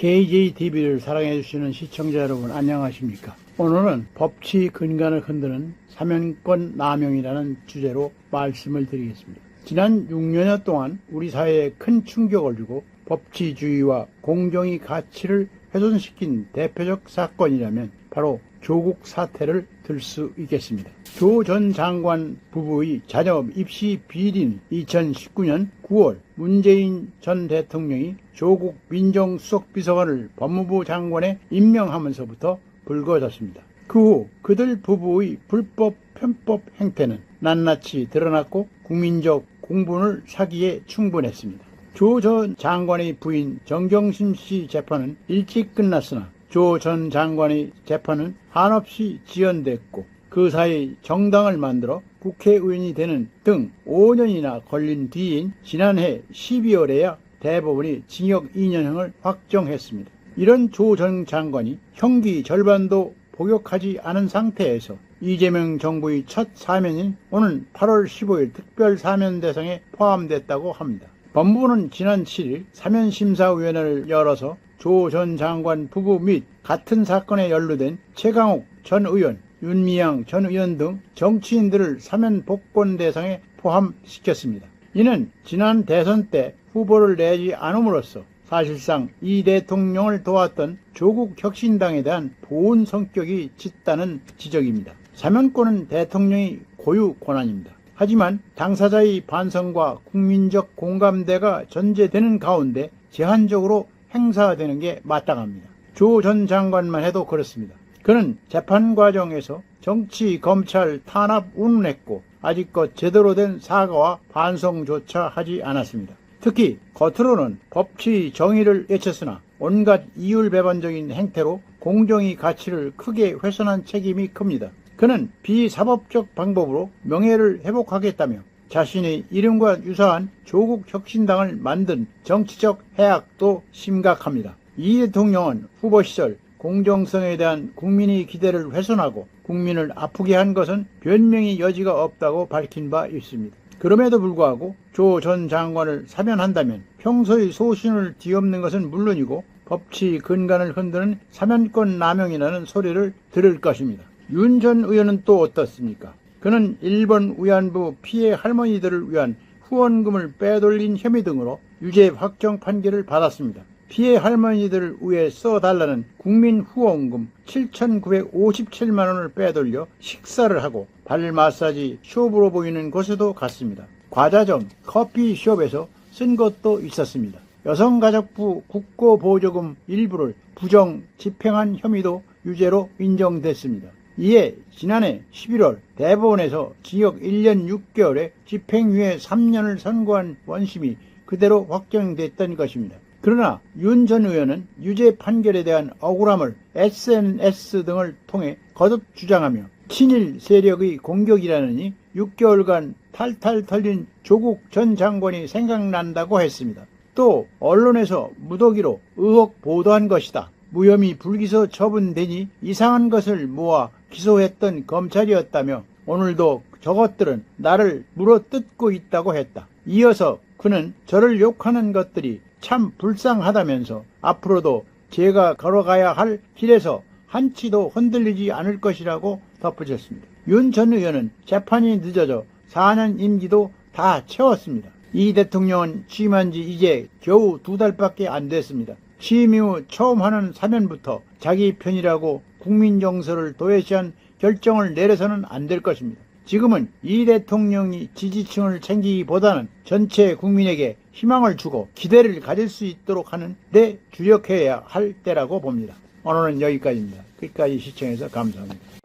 KJTV를 사랑해주시는 시청자 여러분 안녕하십니까. 오늘은 법치 근간을 흔드는 사면권 남용이라는 주제로 말씀을 드리겠습니다. 지난 6년여 동안 우리 사회에 큰 충격을 주고 법치주의와 공정의 가치를 훼손시킨 대표적 사건이라면 바로 조국 사태를 들 수 있겠습니다. 조 전 장관 부부의 자녀 입시 비리는 2019년 9월 문재인 전 대통령이 조국 민정수석비서관을 법무부 장관에 임명하면서부터 불거졌습니다. 그 후 그들 부부의 불법 편법 행태는 낱낱이 드러났고 국민적 공분을 사기에 충분했습니다. 조 전 장관의 부인 정경심 씨 재판은 일찍 끝났으나 조 전 장관의 재판은 한없이 지연됐고 그 사이 정당을 만들어 국회의원이 되는 등 5년이나 걸린 뒤인 지난해 12월에야 대법원이 징역 2년형을 확정했습니다. 이런 조 전 장관이 형기 절반도 복역하지 않은 상태에서 이재명 정부의 첫 사면인 오는 8월 15일 특별 사면 대상에 포함됐다고 합니다. 법무부는 지난 7일 사면심사위원회를 열어서 조 전 장관 부부 및 같은 사건에 연루된 최강욱 전 의원, 윤미향 전 의원 등 정치인들을 사면 복권 대상에 포함시켰습니다. 이는 지난 대선 때 후보를 내지 않음으로써 사실상 이 대통령을 도왔던 조국 혁신당에 대한 보온 성격이 짙다는 지적입니다. 사면권은 대통령의 고유 권한입니다. 하지만 당사자의 반성과 국민적 공감대가 전제되는 가운데 제한적으로 행사되는 게 마땅합니다. 조 전 장관만 해도 그렇습니다. 그는 재판 과정에서 정치, 검찰 탄압 운운했고 아직껏 제대로 된 사과와 반성조차 하지 않았습니다. 특히 겉으로는 법치 정의를 외쳤으나 온갖 이율배반적인 행태로 공정의 가치를 크게 훼손한 책임이 큽니다. 그는 비사법적 방법으로 명예를 회복하겠다며 자신의 이름과 유사한 조국 혁신당을 만든 정치적 해악도 심각합니다. 이 대통령은 후보 시절 공정성에 대한 국민의 기대를 훼손하고 국민을 아프게 한 것은 변명의 여지가 없다고 밝힌 바 있습니다. 그럼에도 불구하고 조 전 장관을 사면한다면 평소의 소신을 뒤엎는 것은 물론이고 법치 근간을 흔드는 사면권 남용이라는 소리를 들을 것입니다. 윤 전 의원은 또 어떻습니까? 그는 일본 위안부 피해 할머니들을 위한 후원금을 빼돌린 혐의 등으로 유죄 확정 판결을 받았습니다. 피해 할머니들을 위해 써달라는 국민 후원금 7,957만 원을 빼돌려 식사를 하고 발 마사지 숍으로 보이는 곳에도 갔습니다. 과자점, 커피숍에서 쓴 것도 있었습니다. 여성가족부 국고보조금 일부를 부정 집행한 혐의도 유죄로 인정됐습니다. 이에 지난해 11월 대법원에서 징역 1년 6개월에 집행유예 3년을 선고한 원심이 그대로 확정됐던 것입니다. 그러나 윤 전 의원은 유죄 판결에 대한 억울함을 SNS 등을 통해 거듭 주장하며 친일 세력의 공격이라느니 6개월간 탈탈 털린 조국 전 장관이 생각난다고 했습니다. 또 언론에서 무더기로 의혹 보도한 것이다. 무혐의 불기소 처분되니 이상한 것을 모아 기소했던 검찰이었다며 오늘도 저것들은 나를 물어뜯고 있다고 했다. 이어서 그는 저를 욕하는 것들이 참 불쌍하다면서 앞으로도 제가 걸어가야 할 길에서 한치도 흔들리지 않을 것이라고 덧붙였습니다. 윤 전 의원은 재판이 늦어져 4년 임기도 다 채웠습니다. 이 대통령은 취임한 지 이제 겨우 2달밖에 안 됐습니다. 취임 이후 처음 하는 사면부터 자기 편이라고 국민 정서를 도외시한 결정을 내려서는 안 될 것입니다. 지금은 이 대통령이 지지층을 챙기기보다는 전체 국민에게 희망을 주고 기대를 가질 수 있도록 하는 데 주력해야 할 때라고 봅니다. 오늘은 여기까지입니다. 끝까지 시청해서 감사합니다.